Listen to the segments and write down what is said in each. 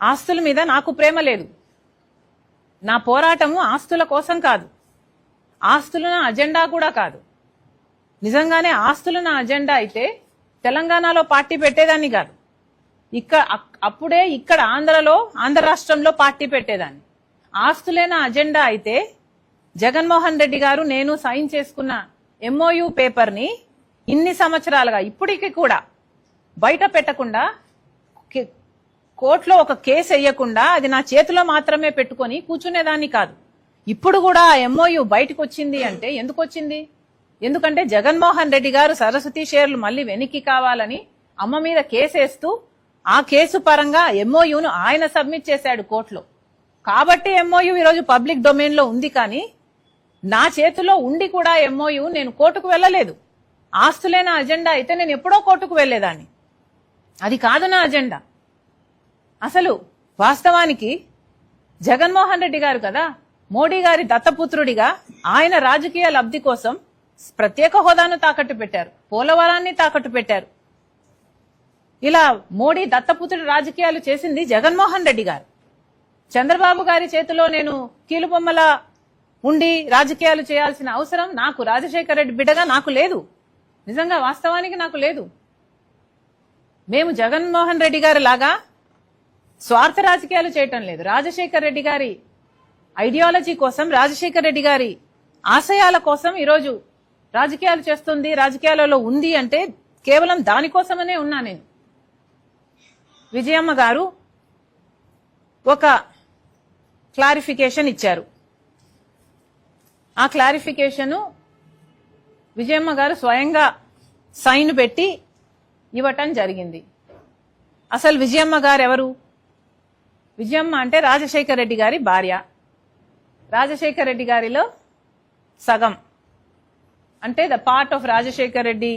ఆస్తుల మీద నాకు ప్రేమ లేదు. నా పోరాటము ఆస్తుల కోసం కాదు, ఆస్తులు నా అజెండా కూడా కాదు. నిజంగానే ఆస్తులు నా అజెండా అయితే తెలంగాణలో పార్టీ పెట్టేదాన్ని కాదు. అప్పుడే ఇక్కడ ఆంధ్ర రాష్ట్రంలో పార్టీ పెట్టేదాన్ని. ఆస్తులే నా అజెండా అయితే జగన్మోహన్ రెడ్డి గారు నేను సైన్ చేసుకున్న MOU పేపర్ని ఇన్ని సంవత్సరాలుగా ఇప్పటికి కూడా బయట పెట్టకుండా, కోర్టులో ఒక కేసు వేయకుండా అది నా చేతిలో మాత్రమే పెట్టుకొని కూర్చునేదాన్ని కాదు. ఇప్పుడు కూడా MOU బయటకు వచ్చింది అంటే ఎందుకు వచ్చింది? ఎందుకంటే జగన్మోహన్ రెడ్డి గారు సరస్వతి షేర్లు మళ్ళీ వెనక్కి కావాలని అమ్మ మీద కేసేస్తూ ఆ కేసు పరంగా MOUను ఆయన సబ్మిట్ చేశాడు కోర్టులో. కాబట్టి MOU ఈరోజు పబ్లిక్ డొమైన్ లో ఉంది. కానీ నా చేతిలో ఉండి కూడా MOU నేను కోర్టుకు వెళ్ళలేదు. ఆస్తులే నా అజెండా అయితే నేను ఎప్పుడో కోర్టుకు వెళ్లేదాన్ని. అది కాదు నా అజెండా. అసలు వాస్తవానికి జగన్మోహన్ రెడ్డి గారు కదా మోడీ గారి దత్తపుత్రుడిగా ఆయన రాజకీయ లబ్ధి కోసం ప్రత్యేక హోదాను తాకట్టు పెట్టారు, పోలవరాన్ని తాకట్టు పెట్టారు. ఇలా మోడీ దత్తపుత్రుడి రాజకీయాలు చేసింది జగన్మోహన్ రెడ్డి గారు. చంద్రబాబు గారి చేతిలో నేను కీలుబొమ్మల ఉండి రాజకీయాలు చేయాల్సిన అవసరం నాకు, రాజశేఖర రెడ్డి బిడ్డగా నాకు లేదు. నిజంగా వాస్తవానికి నాకు లేదు. మేము జగన్మోహన్ రెడ్డి గారి లాగా స్వార్థ రాజకీయాలు చేయటం లేదు. రాజశేఖర రెడ్డి గారి ఐడియాలజీ కోసం, రాజశేఖర రెడ్డి గారి ఆశయాల కోసం ఈరోజు రాజకీయాలు చేస్తుంది, రాజకీయాలలో ఉంది అంటే కేవలం దానికోసమనే ఉన్నా నేను. విజయమ్మ గారు ఒక క్లారిఫికేషన్ ఇచ్చారు. ఆ క్లారిఫికేషన్ విజయమ్మ గారు స్వయంగా సైన్ పెట్టి ఇవ్వటం జరిగింది. అసలు విజయమ్మ గారు ఎవరు? విజయమ్మ అంటే రాజశేఖర రెడ్డి గారి భార్య. రాజశేఖర రెడ్డి గారిలో సగం అంటే the part of Rajasekhara Reddy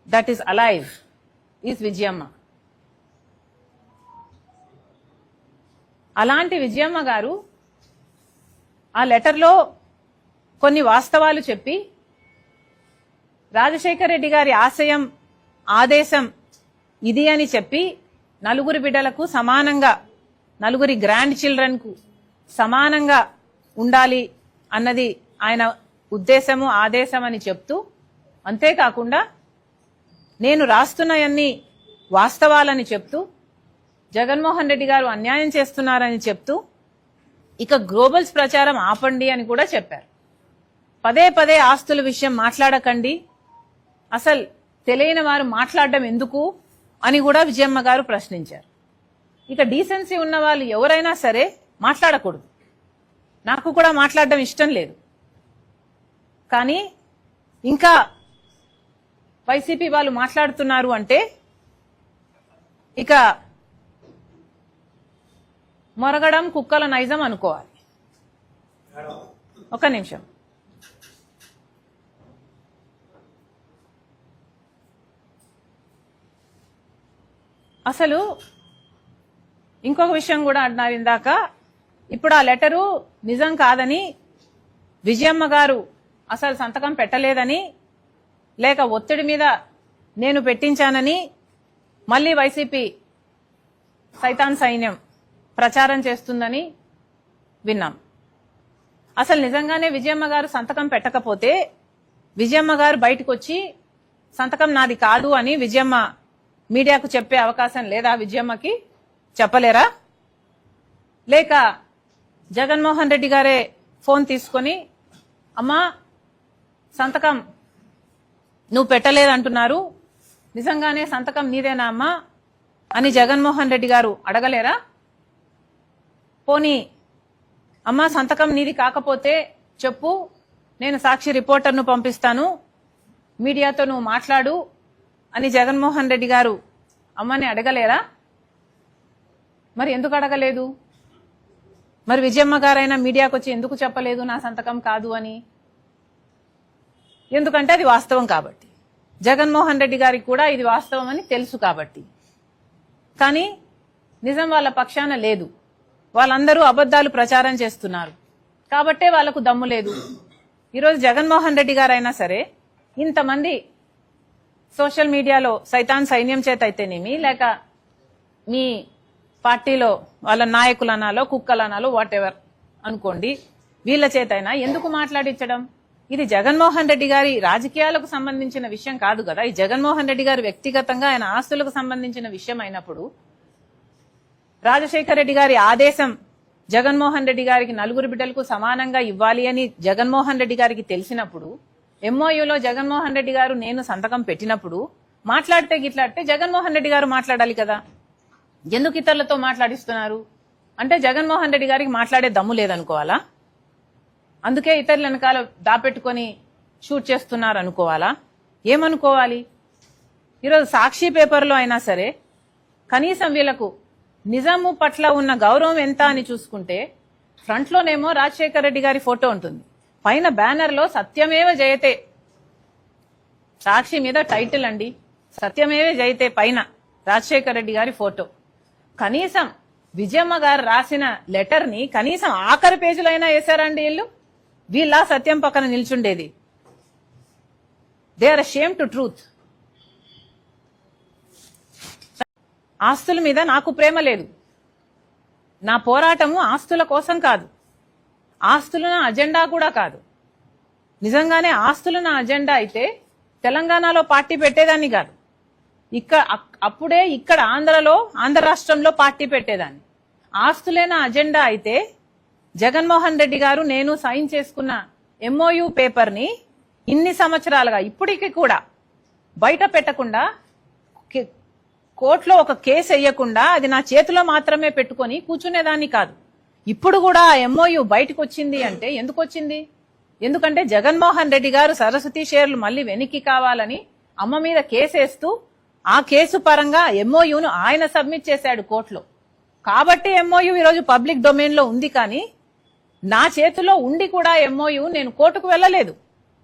that is alive is Vijayamma. అలాంటి విజయమ్మ గారు ఆ లెటర్లో కొన్ని వాస్తవాలు చెప్పి రాజశేఖర రెడ్డి గారి ఆశయం, ఆదేశం ఇది అని చెప్పి నలుగురి బిడ్డలకు సమానంగా, నలుగురి గ్రాండ్ చిల్డ్రన్ కు సమానంగా ఉండాలి అన్నది ఆయన ఉద్దేశము, ఆదేశం అని చెప్తూ, అంతేకాకుండా నేను రాస్తున్నవన్నీ వాస్తవాలని చెప్తూ, జగన్మోహన్ రెడ్డి గారు అన్యాయం చేస్తున్నారని చెప్తూ, ఇక గ్లోబల్స్ ప్రచారం ఆపండి అని కూడా చెప్పారు. పదే పదే ఆస్తుల విషయం మాట్లాడకండి, అసలు తెలియని వారు మాట్లాడడం ఎందుకు అని కూడా విజయమ్మ గారు ప్రశ్నించారు. ఇక డీసెన్సీ ఉన్న వాళ్ళు ఎవరైనా సరే మాట్లాడకూడదు. నాకు కూడా మాట్లాడడం ఇష్టం లేదు. కానీ ఇంకా వైసీపీ వాళ్ళు మాట్లాడుతున్నారు అంటే ఇక మొరగడం కుక్కల నైజం అనుకోవాలి. ఒక నిమిషం. అసలు ఇంకొక విషయం కూడా అన్నారు ఇందాక. ఇప్పుడు ఆ లెటరు నిజం కాదని, విజయమ్మ గారు అసలు సంతకం పెట్టలేదని, లేక ఒత్తిడి మీద నేను పెట్టించానని మళ్ళీ వైసీపీ సైతాన్ సైన్యం ప్రచారం చేస్తుందని విన్నాం. అసలు నిజంగానే విజయమ్మ గారు సంతకం పెట్టకపోతే విజయమ్మ గారు బయటకు వచ్చి సంతకం నాది కాదు అని విజయమ్మ మీడియాకు చెప్పే అవకాశం లేదా? విజయమ్మకి చెప్పలేరా? లేక జగన్మోహన్ రెడ్డి గారే ఫోన్ తీసుకొని అమ్మా సంతకం నువ్వు పెట్టలేదంటున్నారు, నిజంగానే సంతకం నీదేనా అమ్మా అని జగన్మోహన్ రెడ్డి గారు అడగలేరా? పోనీ అమ్మా సంతకం నీది కాకపోతే చెప్పు, నేను సాక్షి రిపోర్టర్ను పంపిస్తాను, మీడియాతో నువ్వు మాట్లాడు అని జగన్మోహన్ రెడ్డి గారు అమ్మని అడగలేరా? మరి ఎందుకు అడగలేదు? మరి విజయమ్మ గారైనా మీడియాకు వచ్చి ఎందుకు చెప్పలేదు నా సంతకం కాదు అని? ఎందుకంటే అది వాస్తవం కాబట్టి, జగన్మోహన్ రెడ్డి గారికి కూడా ఇది వాస్తవం అని తెలుసు కాబట్టి. కానీ నిజం వాళ్ళ పక్షాన లేదు. వాళ్ళందరూ అబద్ధాలు ప్రచారం చేస్తున్నారు కాబట్టే వాళ్లకు దమ్ము లేదు. ఈరోజు జగన్మోహన్ రెడ్డి గారైనా సరే ఇంతమంది సోషల్ మీడియాలో సైతాన్ సైన్యం చేత అయితేనేమి, లేక మీ పార్టీలో వాళ్ళ నాయకులు అనాలో కుక్కలు అనాలో వాట్ ఎవర్ అనుకోండి, వీళ్ళ చేతైనా ఎందుకు మాట్లాడించడం? ఇది జగన్మోహన్ రెడ్డి గారి రాజకీయాలకు సంబంధించిన విషయం కాదు కదా. ఈ జగన్మోహన్ రెడ్డి గారు వ్యక్తిగతంగా ఆయన ఆస్తులకు సంబంధించిన విషయం అయినప్పుడు రాజశేఖర రెడ్డి గారి ఆదేశం జగన్మోహన్ రెడ్డి గారికి నలుగురు బిడ్డలకు సమానంగా ఇవ్వాలి అని జగన్మోహన్ రెడ్డి గారికి తెలిసినప్పుడు ఎంఓయూలో జగన్మోహన్ రెడ్డి గారు నేను సంతకం పెట్టినప్పుడు మాట్లాడితే గిట్లాడితే జగన్మోహన్ రెడ్డి గారు మాట్లాడాలి కదా. ఎందుకు ఇతరులతో మాట్లాడిస్తున్నారు అంటే జగన్మోహన్ రెడ్డి గారికి మాట్లాడే దమ్ము లేదనుకోవాలా? అందుకే ఇతరుల వెనకాల దాపెట్టుకొని షూట్ చేస్తున్నారు అనుకోవాలా? ఏమనుకోవాలి? ఈరోజు సాక్షి పేపర్లో అయినా సరే కనీసం వీళ్లకు నిజాము పట్ల ఉన్న గౌరవం ఎంత అని చూసుకుంటే ఫ్రంట్ లోనేమో రాజశేఖర రెడ్డి గారి ఫోటో ఉంటుంది, పైన బ్యానర్ లో సత్యమేవ జయతే, సాక్షి మీద టైటిల్ అండి, సత్యమేవ జయతే పైన రాజశేఖర రెడ్డి గారి ఫోటో. కనీసం విజయమ్మ గారు రాసిన లెటర్ ని కనీసం ఆఖరి పేజీలో అయినా వేశారండి వీళ్ళు. వీళ్ళ సత్యం పక్కన నిల్చుండేది. They are ashame to truth. ఆస్తుల మీద నాకు ప్రేమ లేదు. నా పోరాటము ఆస్తుల కోసం కాదు, ఆస్తులు నా అజెండా కూడా కాదు. నిజంగానే ఆస్తులు నా అజెండా అయితే తెలంగాణలో పార్టీ పెట్టేదాన్ని కాదు. అప్పుడే ఇక్కడ ఆంధ్ర రాష్ట్రంలో పార్టీ పెట్టేదాన్ని. ఆస్తులే నా అజెండా అయితే జగన్మోహన్ రెడ్డి గారు నేను సైన్ చేసుకున్న ఎంఓయూ పేపర్ ని ఇన్ని సంవత్సరాలుగా ఇప్పటికీ కూడా బయట పెట్టకుండా, కోర్టులో ఒక కేసు వేయకుండా అది నా చేతిలో మాత్రమే పెట్టుకొని కూర్చునేదాన్ని కాదు. ఇప్పుడు కూడా ఎంఓయూ బయటకు వచ్చింది అంటే ఎందుకు వచ్చింది? ఎందుకంటే జగన్మోహన్ రెడ్డి గారు సరస్వతి షేర్లు మళ్ళీ వెనక్కి కావాలని అమ్మ మీద కేసేస్తూ ఆ కేసు పరంగా ఎంఓయూను ఆయన సబ్మిట్ చేశాడు కోర్టులో. కాబట్టి ఎంఓయూ ఈరోజు పబ్లిక్ డొమైన్ లో ఉంది. కానీ నా చేతిలో ఉండి కూడా ఎంఓయూ నేను కోర్టుకు వెళ్ళలేదు.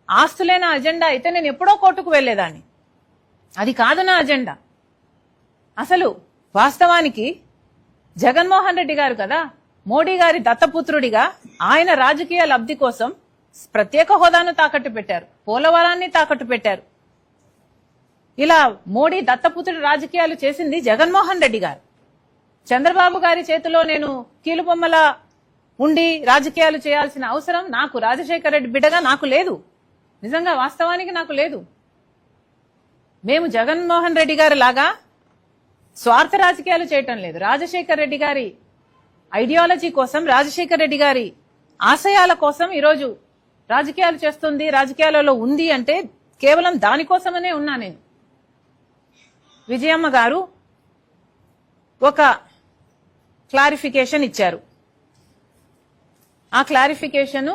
ఆస్తులే నా అజెండా అయితే నేను ఎప్పుడో కోర్టుకు వెళ్లేదాన్ని. అది కాదు నా అజెండా. అసలు వాస్తవానికి జగన్మోహన్ రెడ్డి గారు కదా మోడీ గారి దత్తపుత్రుడిగా ఆయన రాజకీయ లబ్ధి కోసం ప్రత్యేక హోదాను తాకట్టు పెట్టారు, పోలవరాన్ని తాకట్టు పెట్టారు. ఇలా మోడీ దత్తపుత్రుడి రాజకీయాలు చేసింది జగన్మోహన్ రెడ్డి గారు. చంద్రబాబు గారి చేతిలో నేను కీలుబొమ్మల ఉండి రాజకీయాలు చేయాల్సిన అవసరం నాకు రాజశేఖర రెడ్డి బిడ్డగా నాకు లేదు. నిజంగా వాస్తవానికి నాకు లేదు. మేము జగన్మోహన్ రెడ్డి గారి లాగా స్వార్థ రాజకీయాలు చేయటం లేదు. రాజశేఖర రెడ్డి గారి ఐడియాలజీ కోసం, రాజశేఖర రెడ్డి గారి ఆశయాల కోసం ఈరోజు రాజకీయాలు చేస్తుంది, రాజకీయాలలో ఉంది అంటే కేవలం దానికోసమనే ఉన్నా నేను. విజయమ్మ గారు ఒక క్లారిఫికేషన్ ఇచ్చారు. ఆ క్లారిఫికేషన్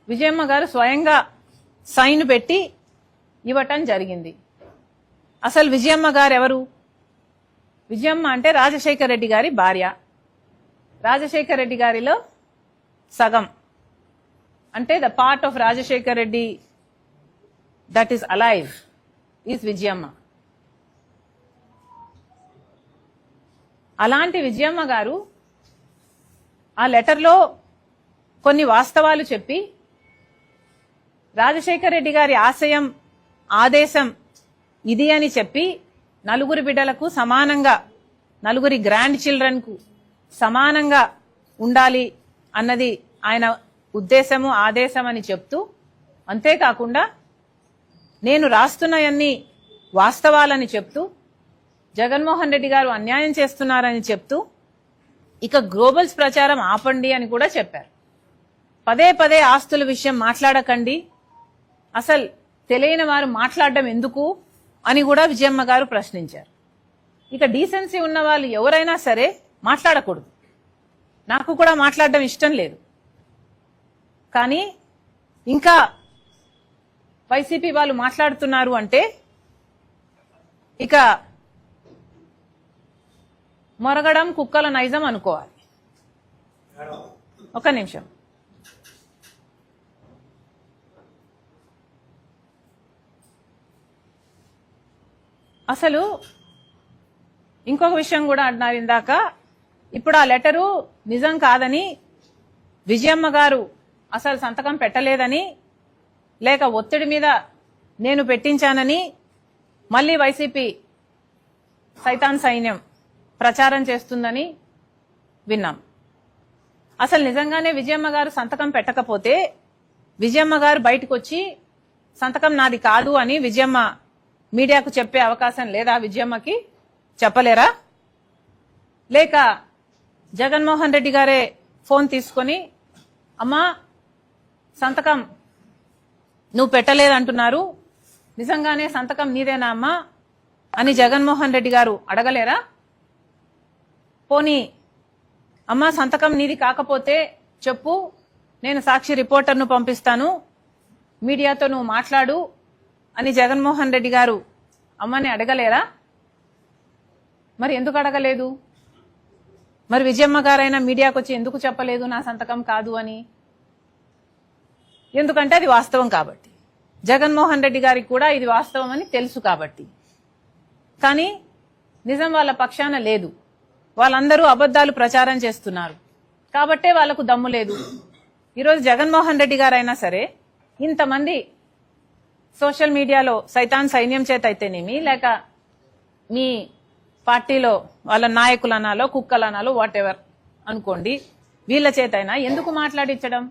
విజయమ్మ గారు స్వయంగా సైన్ పెట్టి ఇవ్వటం జరిగింది. అసలు విజయమ్మ గారు ఎవరు? విజయమ్మ అంటే రాజశేఖర రెడ్డి గారి భార్య. రాజశేఖర రెడ్డి గారిలో సగం అంటే the part of Rajasekhara Reddy that is alive is Vijayamma. అలాంటి విజయమ్మ గారు ఆ లెటర్లో కొన్ని వాస్తవాలు చెప్పి రాజశేఖర రెడ్డి గారి ఆశయం, ఆదేశం ఇది అని చెప్పి నలుగురి బిడ్డలకు సమానంగా, నలుగురి గ్రాండ్ చిల్డ్రన్ కు సమానంగా ఉండాలి అన్నది ఆయన ఉద్దేశము, ఆదేశం అని చెప్తూ, అంతేకాకుండా నేను రాస్తున్నవన్నీ వాస్తవాలని చెప్తూ, జగన్మోహన్ రెడ్డి గారు అన్యాయం చేస్తున్నారని చెప్తూ, ఇక గ్లోబల్స్ ప్రచారం ఆపండి అని కూడా చెప్పారు. పదే పదే ఆస్తుల విషయం మాట్లాడకండి, అసలు తెలియని వారు మాట్లాడడం ఎందుకు అని కూడా విజయమ్మ గారు ప్రశ్నించారు. ఇక డీసెన్సీ ఉన్న వాళ్ళు ఎవరైనా సరే మాట్లాడకూడదు. నాకు కూడా మాట్లాడడం ఇష్టం లేదు. కానీ ఇంకా వైసీపీ వాళ్ళు మాట్లాడుతున్నారు అంటే ఇక మొరగడం కుక్కల నైజం అనుకోవాలి. ఒక నిమిషం. అసలు ఇంకొక విషయం కూడా అన్నారు ఇందాక. ఇప్పుడు ఆ లెటరు నిజం కాదని, విజయమ్మ గారు అసలు సంతకం పెట్టలేదని, లేక ఒత్తిడి మీద నేను పెట్టించానని మళ్ళీ వైసీపీ సైతాన్ సైన్యం ప్రచారం చేస్తుందని విన్నాం. అసలు నిజంగానే విజయమ్మ గారు సంతకం పెట్టకపోతే విజయమ్మ గారు బయటకు వచ్చి సంతకం నాది కాదు అని విజయమ్మ మీడియాకు చెప్పే అవకాశం లేదా? విజయమ్మకి చెప్పలేరా? లేక జగన్మోహన్ రెడ్డి గారే ఫోన్ తీసుకొని అమ్మా సంతకం నువ్వు పెట్టలేదంటున్నారు, నిజంగానే సంతకం నీదేనా అమ్మా అని జగన్మోహన్ రెడ్డి గారు అడగలేరా? పోనీ అమ్మా సంతకం నీది కాకపోతే చెప్పు, నేను సాక్షి రిపోర్టర్ను పంపిస్తాను, మీడియాతో నువ్వు మాట్లాడు అని జగన్మోహన్ రెడ్డి గారు అమ్మని అడగలేరా? మరి ఎందుకు అడగలేదు? మరి విజయమ్మ గారైనా మీడియాకు వచ్చి ఎందుకు చెప్పలేదు నా సంతకం కాదు అని? ఎందుకంటే అది వాస్తవం కాబట్టి, జగన్మోహన్ రెడ్డి గారికి కూడా ఇది వాస్తవం అని తెలుసు కాబట్టి. కానీ నిజం వాళ్ళ పక్షాన లేదు, వాళ్ళందరూ అబద్ధాలు ప్రచారం చేస్తున్నారు కాబట్టే వాళ్లకు దమ్ము లేదు. ఈరోజు జగన్మోహన్ రెడ్డి గారైనా సరే ఇంతమంది సోషల్ మీడియాలో సైతాన్ సైన్యం చేత అయితేనేమి, లేక మీ పార్టీలో వాళ్ళ నాయకులు అనాలో కుక్కలు అనాలో వాట్ ఎవర్ అనుకోండి, వీళ్ళ చేతైనా ఎందుకు మాట్లాడించడం?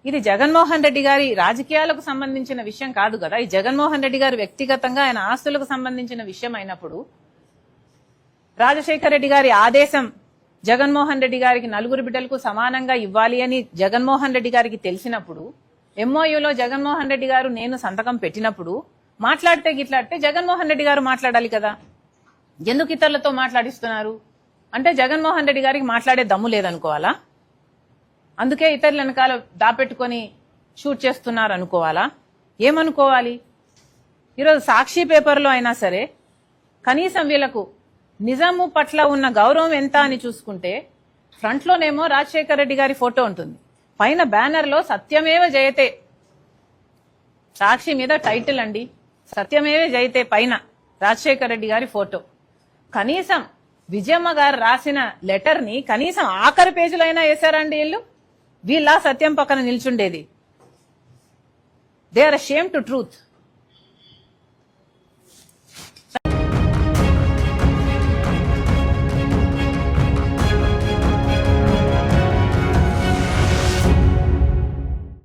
ఇది జగన్మోహన్ రెడ్డి గారి రాజకీయాలకు సంబంధించిన విషయం కాదు కదా, ఈ జగన్మోహన్ రెడ్డి గారు వ్యక్తిగతంగా ఆయన ఆస్తులకు సంబంధించిన విషయం అయినప్పుడు రాజశేఖర రెడ్డి గారి ఆదేశం జగన్మోహన్ రెడ్డి గారికి నలుగురు బిడ్డలకు సమానంగా ఇవ్వాలి అని జగన్మోహన్ రెడ్డి గారికి తెలిసినప్పుడు, ఎంఓయూలో జగన్మోహన్ రెడ్డి గారు నేను సంతకం పెట్టినప్పుడు మాట్లాడితే గిట్లాడితే జగన్మోహన్ రెడ్డి గారు మాట్లాడాలి కదా. ఎందుకు ఇతరులతో మాట్లాడిస్తున్నారు అంటే జగన్మోహన్ రెడ్డి గారికి మాట్లాడే దమ్ము లేదనుకోవాలా? అందుకే ఇతరుల వెనకాల దాపెట్టుకొని షూట్ చేస్తున్నారు అనుకోవాలా? ఏమనుకోవాలి? ఈరోజు సాక్షి పేపర్లో అయినా సరే కనీసం వీళ్లకు నిజాము పట్ల ఉన్న గౌరవం ఎంత అని చూసుకుంటే ఫ్రంట్లోనేమో రాజశేఖర రెడ్డి గారి ఫోటో ఉంటుంది, పైన బ్యానర్లో సత్యమేవ జయతే, సాక్షి మీద టైటిల్ అండి, సత్యమేవ జయతే పైన రాజశేఖర రెడ్డి గారి ఫోటో. కనీసం విజయమ్మ గారు రాసిన లెటర్ ని కనీసం ఆఖరి పేజీలైనా వేశారండి వీళ్ళు? వీళ్ళ సత్యం పక్కన నిల్చుండేది. They are ashamed to truth.